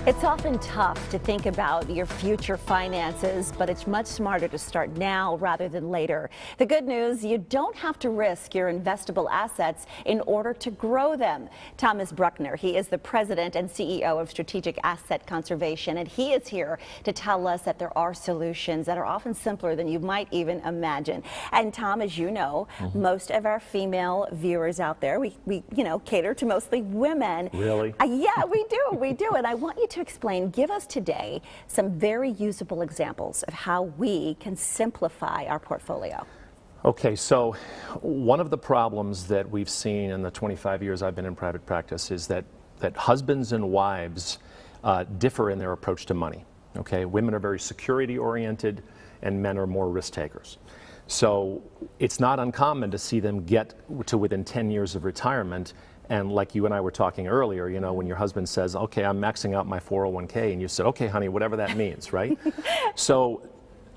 It's often tough to think about your future finances, but it's much smarter to start now rather than later. The good news, you don't have to risk your investable assets in order to grow them. Thomas Bruckner, he is the president and CEO of Strategic Asset Conservation, and he is here to tell us that there are solutions that are often simpler than you might even imagine. And Tom, as you know, most of our female viewers out there, we cater to mostly women. Really? Yeah, we do. And I want you to explain, give us today some very usable examples of how we can simplify our portfolio. Okay, so one of the problems that we've seen in the 25 years I've been in private practice is that husbands and wives differ in their approach to money. Okay, women are very security oriented and men are more risk takers. So it's not uncommon to see them get to within 10 years of retirement. And like you and I were talking earlier, you know, when your husband says, okay, I'm maxing out my 401k, and you said, okay, honey, whatever that means, right? So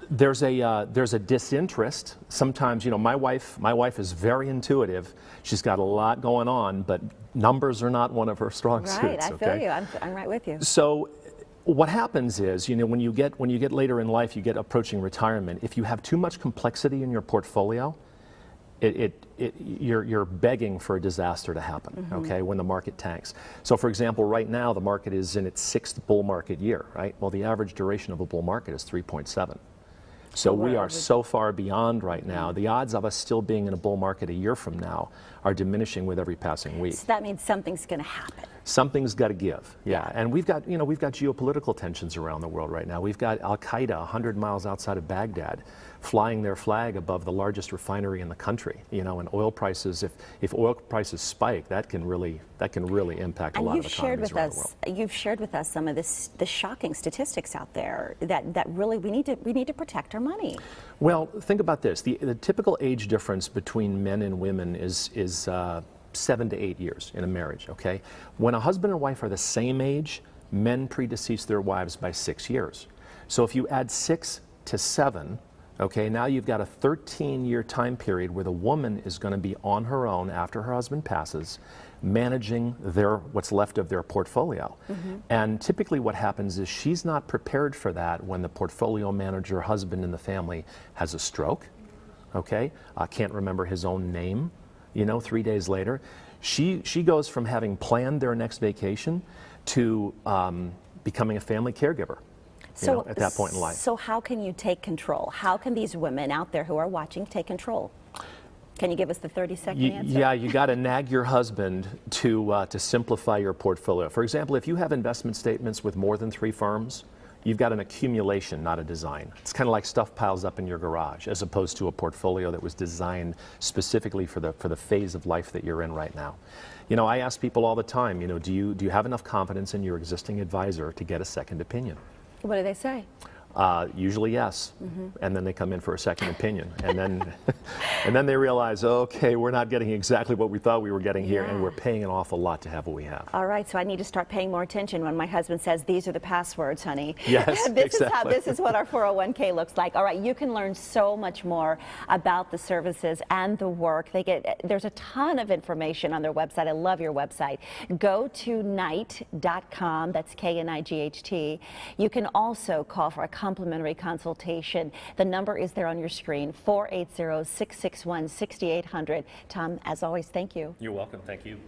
there's a disinterest. Sometimes, you know, my wife is very intuitive. She's got a lot going on, but numbers are not one of her strong suits. Right, I feel okay? you. I'm right with you. So what happens is, you know, when you get later in life, you get approaching retirement. If you have too much complexity in your portfolio, you're begging for a disaster to happen, okay, when the market tanks. So for example, right now the market is in its 6th bull market year, right? Well, the average duration of a bull market is 3.7. So we are so far beyond right now. The odds of us still being in a bull market a year from now are diminishing with every passing week. So that means something's going to happen. Something's got to give, yeah. And we've got geopolitical tensions around the world right now. We've got Al Qaeda 100 miles outside of Baghdad, flying their flag above the largest refinery in the country. You know, and oil prices, if oil prices spike, that can really impact a lot of economies around the world. You've shared with us some of the shocking statistics out there that really we need to protect our money. Well, think about this: the typical age difference between men and women is 7 to 8 years in a marriage, okay? When a husband and wife are the same age, men predecease their wives by 6 years. So if you add 6 to 7, okay, now you've got a 13-year time period where the woman is going to be on her own after her husband passes, managing what's left of their portfolio. And typically what happens is she's not prepared for that when the portfolio manager, husband in the family, has a stroke, okay? Can't remember his own name. You know, 3 days later, she goes from having planned their next vacation to becoming a family caregiver. So at that point in life. So how can you take control? How can these women out there who are watching take control? Can you give us the 30-second answer? Yeah, you got to nag your husband to simplify your portfolio. For example, if you have investment statements with more than 3 firms, you've got an accumulation, not a design. It's kind of like stuff piles up in your garage, as opposed to a portfolio that was designed specifically for the phase of life that you're in right now. You know, I ask people all the time, you know, do you have enough confidence in your existing advisor to get a second opinion? What do they say? Usually yes, and then they come in for a second opinion, and then they realize, okay, we're not getting exactly what we thought we were getting here, and we're paying an awful lot to have what we have. All right, so I need to start paying more attention when my husband says, these are the passwords, honey. Yes, This is what our 401k looks like. All right, you can learn so much more about the services and the work. There's a ton of information on their website. I love your website. Go to Knight.com, that's K-N-I-G-H-T. You can also call for a complimentary consultation. The number is there on your screen, 480-661-6800. Tom, as always, thank you. You're welcome. Thank you.